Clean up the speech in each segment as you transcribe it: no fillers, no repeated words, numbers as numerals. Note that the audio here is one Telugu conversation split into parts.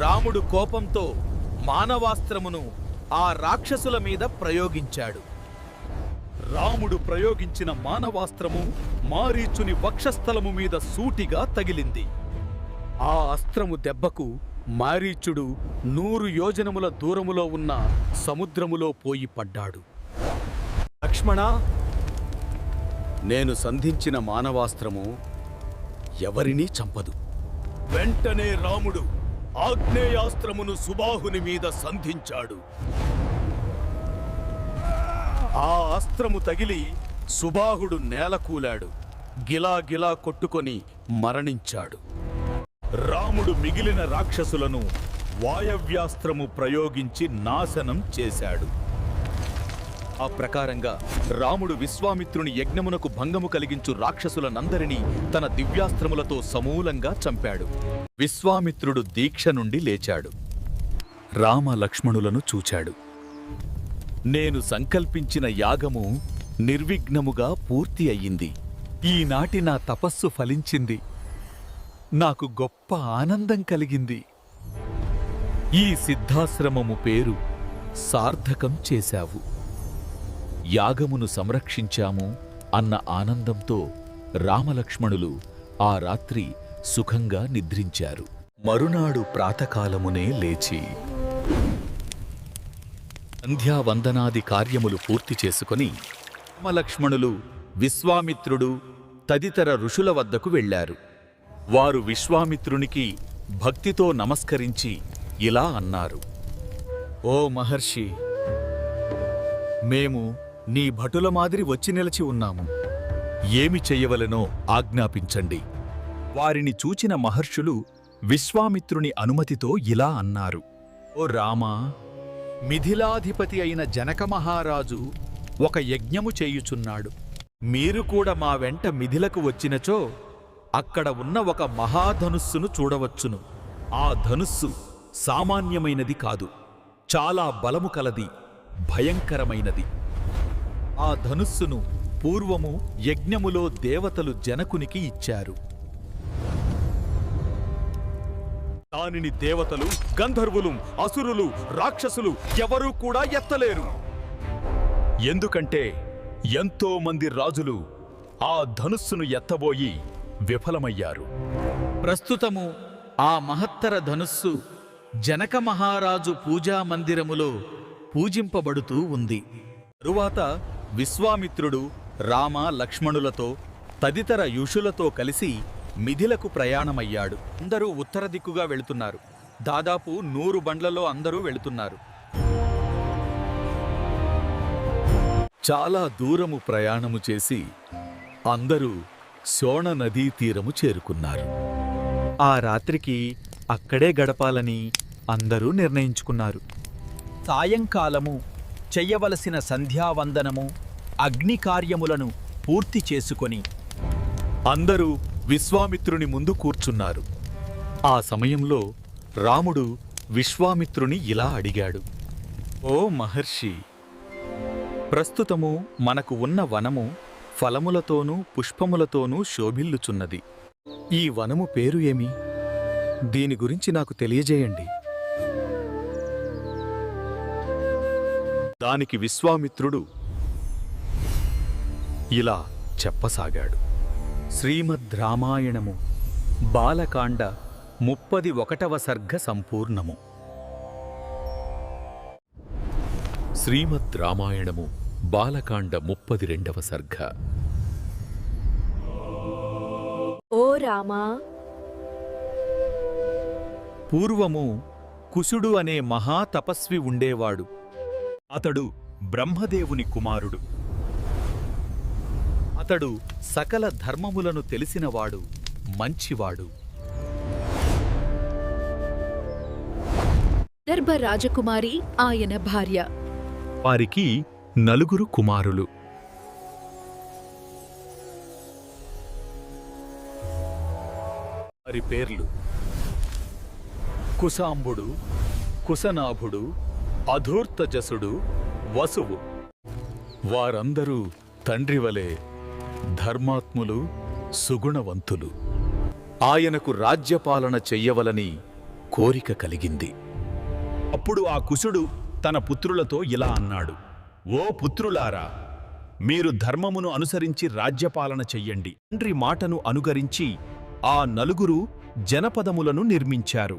రాముడు కోపంతో మానవాస్త్రమును ఆ రాక్షసుల మీద ప్రయోగించాడు. రాముడు ప్రయోగించిన మానవాస్త్రము మారీచుని వక్షస్థలము మీద సూటిగా తగిలింది. ఆ అస్త్రము దెబ్బకు మారీచుడు 100 యోజనముల దూరములో ఉన్న సముద్రములో పోయి పడ్డాడు. లక్ష్మణా, నేను సంధించిన మానవాస్త్రము ఎవరినీ చంపదు. వెంటనే రాముడు ఆగ్నేయాస్త్రమును సుబాహుని మీద సంధించాడు. ఆ అస్త్రము తగిలి సుబాహుడు నేలకూలాడు. గిలాగిలా కొట్టుకొని మరణించాడు. రాముడు మిగిలిన రాక్షసులను వాయవ్యాస్త్రము ప్రయోగించి నాశనం చేశాడు. ఆ ప్రకారంగా రాముడు విశ్వామిత్రుని యజ్ఞమునకు భంగము కలిగించు రాక్షసులనందరినీ తన దివ్యాస్త్రములతో సమూలంగా చంపాడు. విశ్వామిత్రుడు దీక్ష నుండి లేచాడు. రామ లక్ష్మణులను చూచాడు. నేను సంకల్పించిన యాగము నిర్విఘ్నముగా పూర్తి అయ్యింది. ఈనాటి నా తపస్సు ఫలించింది. నాకు గొప్ప ఆనందం కలిగింది. ఈ సిద్ధాశ్రమము పేరు సార్థకం చేశావు. యాగమును సంరక్షించాము అన్న ఆనందంతో రామలక్ష్మణులు ఆ రాత్రి సుఖంగా నిద్రించారు. మరునాడు ప్రాతకాలమునే లేచి సంధ్యావందనాది కార్యములు పూర్తి చేసుకొని రామలక్ష్మణులు విశ్వామిత్రుడు తదితర ఋషుల వద్దకు వెళ్లారు. వారు విశ్వామిత్రునికి భక్తితో నమస్కరించి ఇలా అన్నారు: ఓ మహర్షి, మేము నీ భటుల మాదిరి వచ్చి నిలిచి ఉన్నాము. ఏమి చెయ్యవలెనో ఆజ్ఞాపించండి. వారిని చూచిన మహర్షులు విశ్వామిత్రుని అనుమతితో ఇలా అన్నారు: ఓ రామా, మిథిలాధిపతి అయిన జనక మహారాజు ఒక యజ్ఞము చేయుచున్నాడు. మీరు కూడా మా వెంట మిథిలకు వచ్చినచో అక్కడ ఉన్న ఒక మహాధనుస్సును చూడవచ్చును. ఆ ధనుస్సు సామాన్యమైనది కాదు, చాలా బలము కలది, భయంకరమైనది. ఆ ధనుస్సును పూర్వము యజ్ఞములో దేవతలు జనకునికి ఇచ్చారు. దానిని దేవతలు, గంధర్వులు, అసురులు, రాక్షసులు ఎవరూ కూడా ఎత్తలేరు. ఎందుకంటే ఎంతో మంది రాజులు ఆ ధనుస్సును ఎత్తబోయి విఫలమయ్యారు. ప్రస్తుతము ఆ మహత్తర ధనుస్సు జనక మహారాజు పూజా మందిరములో పూజింపబడుతూ ఉంది. తరువాత విశ్వామిత్రుడు రామ లక్ష్మణులతో తదితర ఋషులతో కలిసి మిథిలకు ప్రయాణమయ్యాడు. అందరూ ఉత్తర దిక్కుగా వెళుతున్నారు. దాదాపు 100 బండ్లలో అందరూ వెళుతున్నారు. చాలా దూరము ప్రయాణము చేసి అందరూ శోణ నదీ తీరము చేరుకున్నారు. ఆ రాత్రికి అక్కడే గడపాలని అందరూ నిర్ణయించుకున్నారు. సాయంకాలము చెయ్యవలసిన సంధ్యావందనము, అగ్ని కార్యములను పూర్తి చేసుకొని అందరూ విశ్వామిత్రుని ముందు కూర్చున్నారు. ఆ సమయంలో రాముడు విశ్వామిత్రుని ఇలా అడిగాడు: ఓ మహర్షి, ప్రస్తుతము మనకు ఉన్న వనము ఫలములతోనూ పుష్పములతోనూ శోభిల్లుచున్నది. ఈ వనము పేరు ఏమి? దీని గురించి నాకు తెలియజేయండి. దానికి విశ్వామిత్రుడు ఇలా చెప్పసాగాడు: శ్రీమద్ రామాయణము బాలకాండ 31వ సర్గ సంపూర్ణము. శ్రీమద్ రామాయణము బాలకాండ 32వ సర్గ. ఓ రామా, పూర్వము కుశుడు అనే మహాతపస్వి ఉండేవాడు. అతడు బ్రహ్మదేవుని కుమారుడు. అతడు సకల ధర్మములను తెలిసినవాడు, మంచివాడు. దర్భ రాజకుమారి ఆయన భార్య. వారికి 4 కుమారులు. వారి పేర్లు కుశాంబుడు, కుశనాభుడు, అధూర్తజసుడు, వసువు. వారందరూ తండ్రివలే ధర్మాత్ములు, సుగుణవంతులు. ఆయనకు రాజ్యపాలన చెయ్యవలని కోరిక కలిగింది. అప్పుడు ఆ కుశుడు తన పుత్రులతో ఇలా అన్నాడు: ఓ పుత్రులారా, మీరు ధర్మమును అనుసరించి రాజ్యపాలన చెయ్యండి. తండ్రి మాటను అనుగరించి ఆ నలుగురు జనపదములను నిర్మించారు.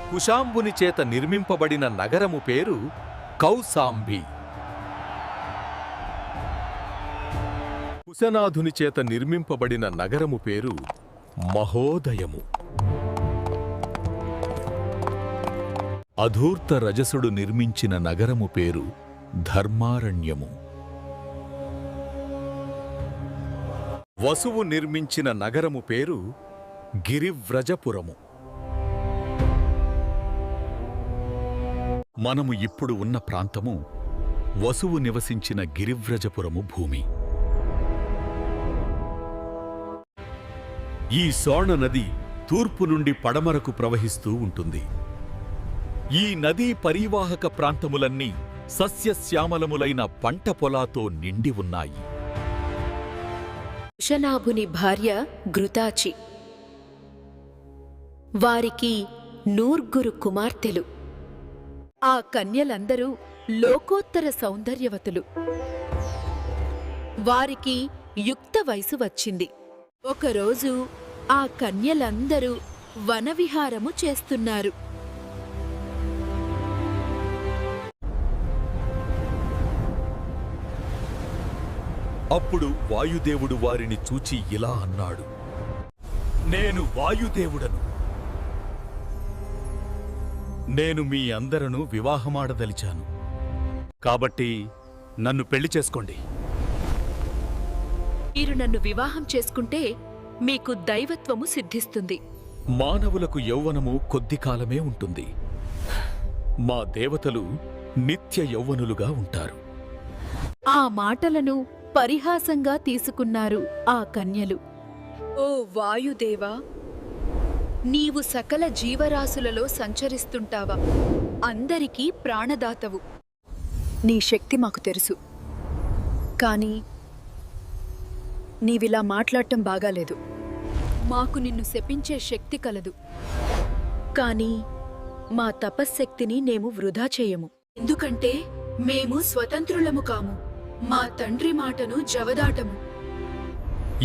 కుశాంబుని చేత నిర్మింపబడిన నగరము పేరు కౌసాంబి. కుశనాథుని చేత నిర్మింపబడిన నగరము పేరు మహోదయము. అధూర్త రజసుడు నిర్మించిన నగరము పేరు ధర్మారణ్యము. వసువు నిర్మించిన నగరము పేరు గిరివ్రజపురము. మనము ఇప్పుడు ఉన్న ప్రాంతము వసువు నివసించిన గిరివ్రజపురము భూమి. ఈ సోణ నది తూర్పు నుండి పడమరకు ప్రవహిస్తూ ఉంటుంది. ఈ నదీ పరీవాహక ప్రాంతములన్నీ సస్యశ్యామలములైన పంట పొలాతో నిండి ఉన్నాయి. కుశనాభుని భార్య ఘృతాచి. వారికి నూర్గురు కుమార్తెలు. ఆ కన్యలందరూ లోకోత్తర సౌందర్యవతులు. వారికి యుక్త వయసు వచ్చింది. ఒకరోజు ఆ కన్యలందరూ వనవిహారము చేస్తున్నారు. అప్పుడు వాయుదేవుడు వారిని చూచి ఇలా అన్నాడు: నేను వాయుదేవుడను. నేను మీ అందరను వివాహమాడదలిచాను. కాబట్టి నన్ను పెళ్లి చేసుకోండి. మీరు నన్ను వివాహం చేసుకుంటే మీకు దైవత్వము సిద్ధిస్తుంది. మానవులకు యౌవనము కొద్ది కాలమే ఉంటుంది. మా దేవతలు నిత్య యౌవనులుగా ఉంటారు. ఆ మాటలను పరిహాసంగా తీసుకున్నారు ఆ కన్యలు. ఓ వాయుదేవా, నీవు సకల జీవరాశులలో సంచరిస్తుంటావా? అందరికీ ప్రాణదాతవు. నీ శక్తి మాకు తెలుసు. కానీ నీవిలా మాట్లాడటం బాగాలేదు. మాకు నిన్ను శపించే శక్తి కలదు. కానీ మా తపశ్శక్తిని మేము వృధా చేయము. ఎందుకంటే మేము స్వతంత్రులము కాము. మా తండ్రి మాటను జవదాటము.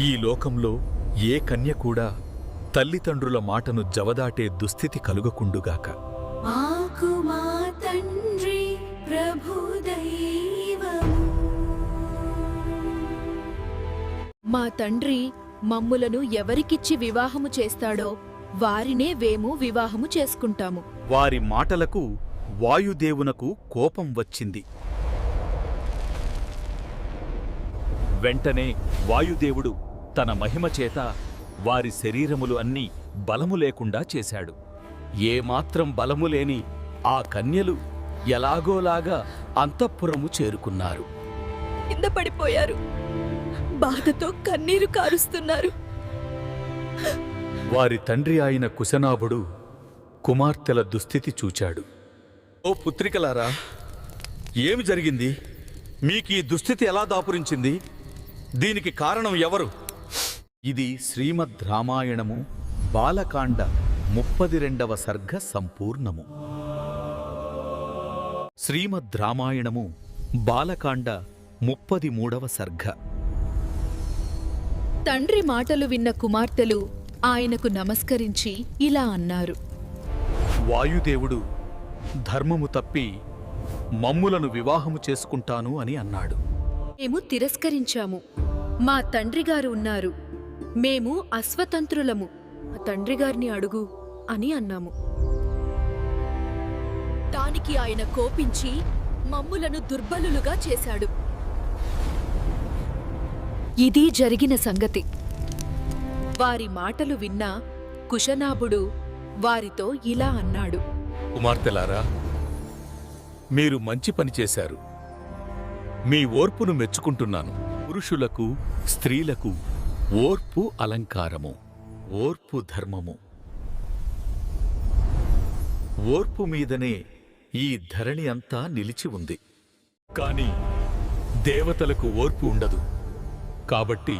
ఈ లోకంలో ఏ కన్య కూడా తల్లిదండ్రుల మాటను జవదాటే దుస్థితి కలుగకుండుగాక. మాకు మా తండ్రి ప్రభుదైవము. మా తండ్రి మమ్ములను ఎవరికిచ్చి వివాహము చేస్తాడో వారినే మేము వివాహము చేసుకుంటాము. వారి మాటలకు వాయుదేవునకు కోపం వచ్చింది. వెంటనే వాయుదేవుడు తన మహిమ చేత వారి శరీరములు అన్నీ బలము లేకుండా చేశాడు. ఏమాత్రం బలము లేని ఆ కన్యలు ఎలాగోలాగా అంతఃపురము చేరుకున్నారు. కింద పడిపోయారు. బాధతో కన్నీరు కారుస్తున్నారు. వారి తండ్రి అయిన కుశనాభుడు కుమార్తెల దుస్థితి చూచాడు. ఓ పుత్రికలారా, ఏమి జరిగింది? మీకీ దుస్థితి ఎలా దాపురించింది? దీనికి కారణం ఎవరు? ఇది శ్రీమద్ రామాయణము బాలకాండ 32వ సర్గ సంపూర్ణము. శ్రీమద్ రామాయణము బాలకాండ 33వ సర్గ. తండ్రి మాటలు విన్న కుమార్తెలు ఆయనకు నమస్కరించి ఇలా అన్నారు: వాయుదేవుడు ధర్మము తప్పి మమ్ములను వివాహము చేసుకుంటాను అని అన్నాడు. మేము తిరస్కరించాము. మా తండ్రిగారు ఉన్నారు. మేము అస్వతంత్రులము. మా తండ్రిగారిని అడుగు అని అన్నాము. దానికి ఆయన కోపించి మమ్ములను దుర్బలులుగా చేశాడు. ఇది జరిగిన సంగతి. వారి మాటలు విన్న కుశనాభుడు వారితో ఇలా అన్నాడు: కుమార్తెలారా, మీరు మంచి పని చేశారు. మీ ఓర్పును మెచ్చుకుంటున్నాను. పురుషులకు స్త్రీలకు ఓర్పు అలంకారము, ఓర్పు ధర్మము. ఓర్పు మీదనే ఈ ధరణి అంతా నిలిచి ఉంది. కాని దేవతలకు ఓర్పు ఉండదు. కాబట్టి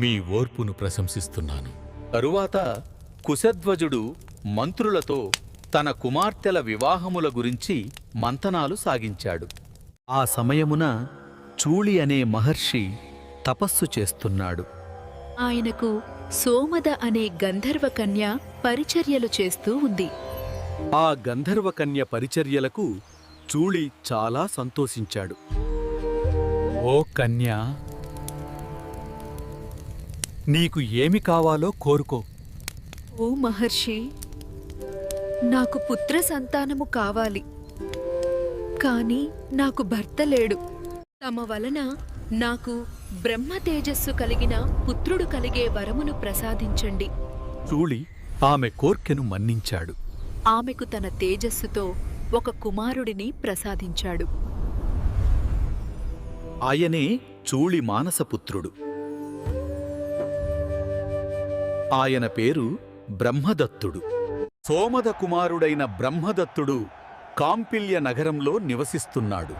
మీ ఓర్పును ప్రశంసిస్తున్నాను. తరువాత కుశధ్వజుడు మంత్రులతో తన కుమార్తెల వివాహముల గురించి మంతనాలు సాగించాడు. ఆ సమయమున చూళి అనే మహర్షి తపస్సు చేస్తున్నాడు. ఆయనకు సోమద అనే గంధర్వ కన్య పరిచర్యలు చేస్తూ ఉంది. ఆ గంధర్వకన్య పరిచర్యలకు చూళి చాలా సంతోషించాడు. ఓ కన్యా, నీకు ఏమి కావాలో కోరుకో. ఓ మహర్షి, నాకు పుత్ర సంతానము కావాలి, కాని నాకు భర్త లేడు. తమ వలన నాకు బ్రహ్మ తేజస్సు కలిగిన పుత్రుడు కలిగే వరమును ప్రసాదించండి. చూళి ఆమె కోర్కెను మన్నించాడు. ఆమెకు తన తేజస్సుతో ఒక కుమారుడిని ప్రసాదించాడు. ఆయనే చూళి మానసపుత్రుడు. ఆయన పేరు బ్రహ్మదత్తుడు. సోమద కుమారుడైన బ్రహ్మదత్తుడు కాంపిల్య నగరంలో నివసిస్తున్నాడు.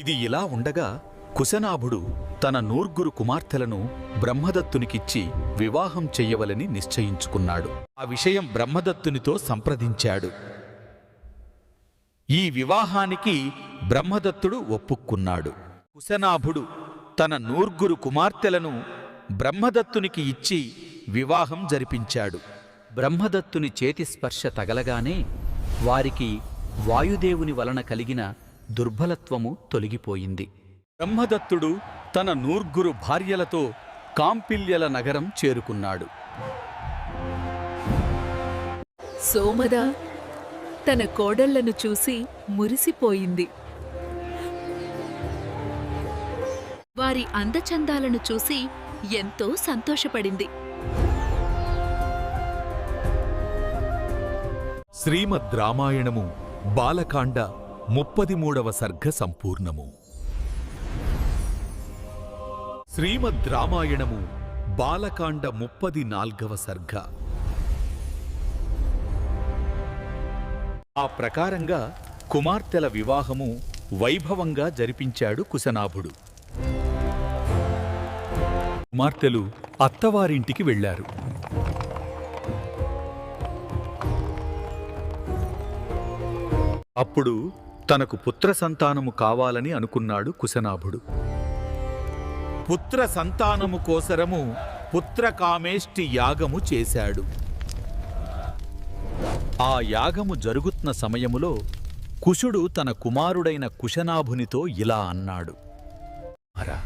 ఇది ఇలా ఉండగా కుశనాభుడు తన నూర్గురు కుమార్తెలను బ్రహ్మదత్తునికిచ్చి వివాహం చెయ్యవలని నిశ్చయించుకున్నాడు. ఆ విషయం బ్రహ్మదత్తునితో సంప్రదించాడు. ఈ వివాహానికి బ్రహ్మదత్తుడు ఒప్పుకున్నాడు. కుశనాభుడు తన నూర్గురు కుమార్తెలను బ్రహ్మదత్తునికి ఇచ్చి వివాహం జరిపించాడు. బ్రహ్మదత్తుని చేతి స్పర్శ తగలగానే వారికి వాయుదేవుని వలన కలిగిన దుర్బలత్వము తొలగిపోయింది. బ్రహ్మదత్తుడు తన నూర్గురు భార్యలతో కాంపిల్యల నగరం చేరుకున్నాడు. సోమద తన కోడళ్లను చూసి మురిసిపోయింది. వారి అందచందాలను చూసి ఎంతో సంతోషపడింది. శ్రీమద్ రామాయణము బాలకాండ 33వ సర్గ సంపూర్ణము. శ్రీమద్ రామాయణము బాలకాండ 34వ సర్గ. ఆ ప్రకారంగా కుమార్తెల వివాహము వైభవంగా జరిపించాడు కుశనాభుడు. కుమార్తెలు అత్తవారింటికి వెళ్లారు. అప్పుడు తనకు పుత్ర సంతానము కావాలని అనుకున్నాడు కుశనాభుడు. పుత్ర సంతానము కోసరము పుత్రకామేష్టి యాగము చేశాడు. ఆ యాగము జరుగుతున్న సమయములో కుశుడు తన కుమారుడైన కుశనాభునితో ఇలా అన్నాడు: "అరా,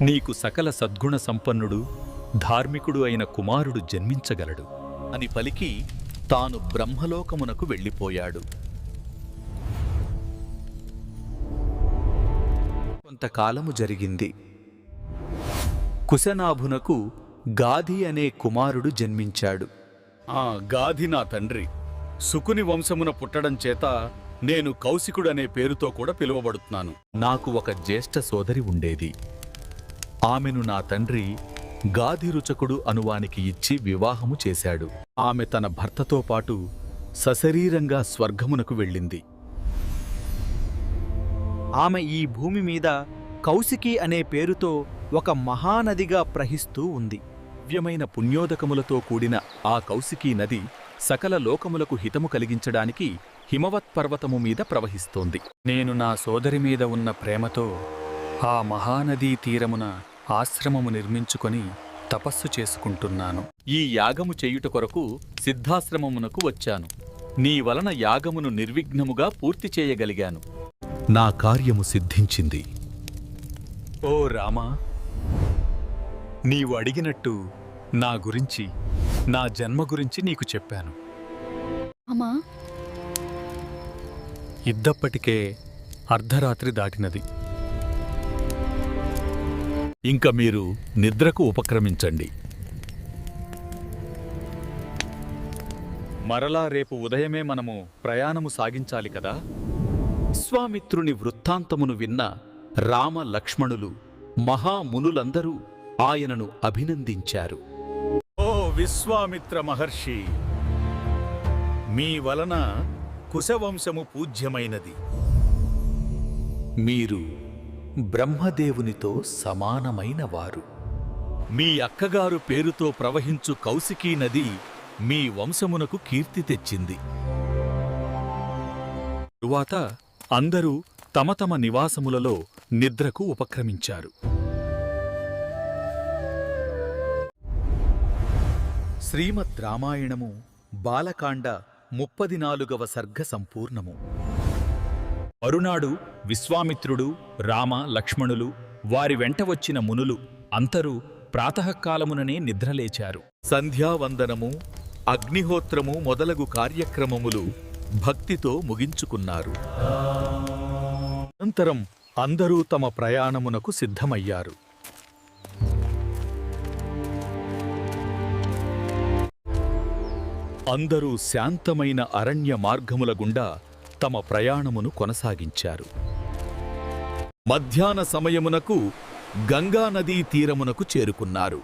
నీకు సకల సద్గుణ సంపన్నుడు ధార్మికుడు అయిన కుమారుడు జన్మించగలడు" అని పలికి తాను బ్రహ్మలోకమునకు వెళ్ళిపోయాడు. కొంతకాలము జరిగింది. కుశనాభునకు గాధి అనే కుమారుడు జన్మించాడు. ఆ గాధి నా తండ్రి. సుకుని వంశమున పుట్టడం చేత నేను కౌశికుడనే పేరుతో కూడా పిలువబడుతున్నాను. నాకు ఒక జ్యేష్ఠ సోదరి ఉండేది. ఆమెను నా తండ్రి గాధిరుచకుడు అనువానికి ఇచ్చి వివాహము చేశాడు. ఆమె తన భర్తతో పాటు సశరీరంగా స్వర్గమునకు వెళ్ళింది. ఆమె ఈ భూమి మీద కౌశికి అనే పేరుతో ఒక మహానదిగా ప్రహిస్తూ ఉంది. దివ్యమైన పుణ్యోదకములతో కూడిన ఆ కౌశికీ నది సకల లోకములకు హితము కలిగించడానికి హిమవత్ పర్వతము మీద ప్రవహిస్తోంది. నేను నా సోదరి మీద ఉన్న ప్రేమతో ఆ మహానదీ తీరమున ఆశ్రమము నిర్మించుకొని తపస్సు చేసుకుంటున్నాను. ఈ యాగము చేయుట కొరకు సిద్ధాశ్రమమునకు వచ్చాను. నీ వలన యాగమును నిర్విఘ్నముగా పూర్తి చేయగలిగాను. నా కార్యము సిద్ధించింది. ఓ రామా, నీవు అడిగినట్టు నా గురించి, నా జన్మ గురించి నీకు చెప్పాను. అమ్మా, ఇద్దప్పటికే అర్ధరాత్రి దాటినది. ఇంక మీరు నిద్రకు ఉపక్రమించండి. మరలా రేపు ఉదయమే మనము ప్రయాణము సాగించాలి కదా. విశ్వామిత్రుని వృత్తాంతమును విన్న రామ లక్ష్మణులు మహామునులందరూ ఆయనను అభినందించారు. ఓ విశ్వామిత్ర మహర్షి, మీ వలన కుశవంశము పూజ్యమైనది. మీరు బ్రహ్మదేవునితో సమానమైన వారు. మీ అక్కగారు పేరుతో ప్రవహించు కౌశికీ నది మీ వంశమునకు కీర్తి తెచ్చింది. తరువాత అందరూ తమ తమ నివాసములలో నిద్రకు ఉపక్రమించారు. శ్రీమద్ రామాయణము బాలకాండ 34వ సర్గ సంపూర్ణము. మరునాడు విశ్వామిత్రుడు, రామ, లక్ష్మణులు, వారి వెంట వచ్చిన మునులు అందరూ ప్రాతఃకాలముననే నిద్రలేచారు. సంధ్యావందనము, అగ్నిహోత్రము మొదలగు కార్యక్రమములు భక్తితో ముగించుకున్నారు. అనంతరం అందరూ తమ ప్రయాణమునకు సిద్ధమయ్యారు. అందరూ శాంతమైన అరణ్య మార్గముల గుండా తమ ప్రయాణమును కొనసాగించారు. మధ్యాహ్న సమయమునకు గంగానదీ తీరమునకు చేరుకున్నారు.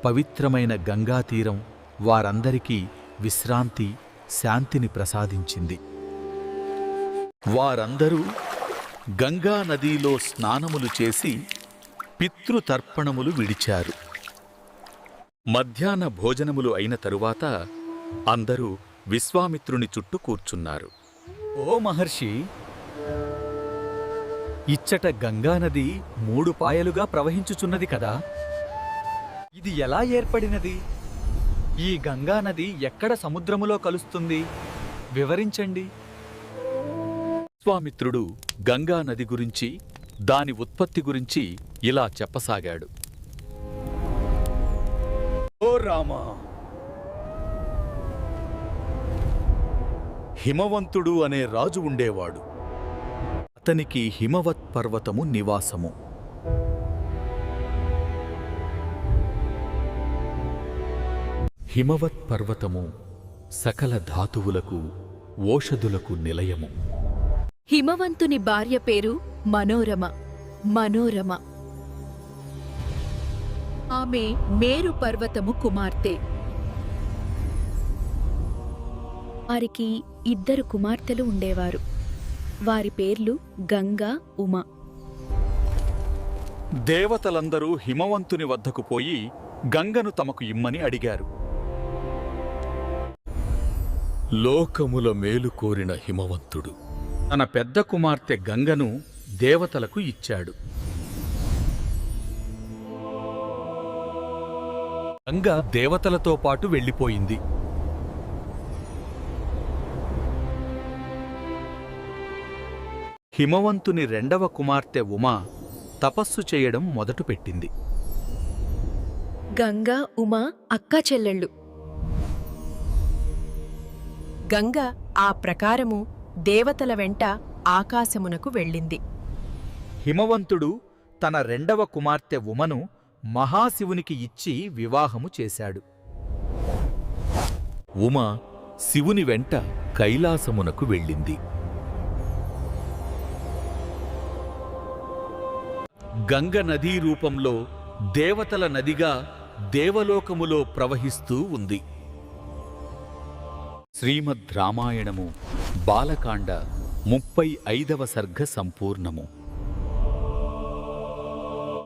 పవిత్రమైన గంగాతీరం వారందరికీ విశ్రాంతి, శాంతిని ప్రసాదించింది. వారందరూ గంగానదీలో స్నానములు చేసి పితృతర్పణములు విడిచారు. మధ్యాహ్న భోజనములు అయిన తరువాత అందరూ విశ్వామిత్రుని చుట్టూ కూర్చున్నారు. ఓ మహర్షి, ఇచ్చట గంగానది 3 పాయలుగా ప్రవహించుచున్నది కదా, ఇది ఎలా ఏర్పడినది? ఈ గంగానది ఎక్కడ సముద్రములో కలుస్తుంది? వివరించండి. విశ్వామిత్రుడు గంగానది గురించి, దాని ఉత్పత్తి గురించి ఇలా చెప్పసాగాడు. ఓ రామా, హిమవంతుడు అనే రాజు ఉండేవాడు. అతనికి హిమవత్ పర్వతము నివాసము. హిమవత్ పర్వతము సకల ధాతువులకు, ఓషధులకు నిలయము. హిమవంతుని భార్య పేరు మనోరమ. మనోరమ ఆమె మేరు పర్వతము కుమార్తె. వారికి 2 కుమార్తెలు ఉండేవారు. వారి పేర్లు గంగా, ఉమ. దేవతలందరూ హిమవంతుని వద్దకు పోయి గంగను తమకు ఇమ్మని అడిగారు. లోకముల మేలు కోరిన హిమవంతుడు తన పెద్ద కుమార్తె గంగను దేవతలకు ఇచ్చాడు. గంగ దేవతలతో పాటు వెళ్ళిపోయింది. హిమవంతుని 2వ కుమార్తె ఉమా తపస్సు చేయడం మొదలుపెట్టింది. గంగా, ఉమ అక్కా చెల్లెళ్ళు. గంగ ఆ ప్రకారము దేవతల వెంట ఆకాశమునకు వెళ్ళింది. హిమవంతుడు తన 2వ కుమార్తె ఉమను మహాశివునికి ఇచ్చి వివాహము చేశాడు. ఉమ శివుని వెంట కైలాసమునకు వెళ్ళింది. గంగ నదీ రూపంలో దేవతల నదిగా దేవలోకములో ప్రవహిస్తూ ఉంది. శ్రీమద్ రామాయణము బాలకాండ 35వ సర్గ సంపూర్ణము.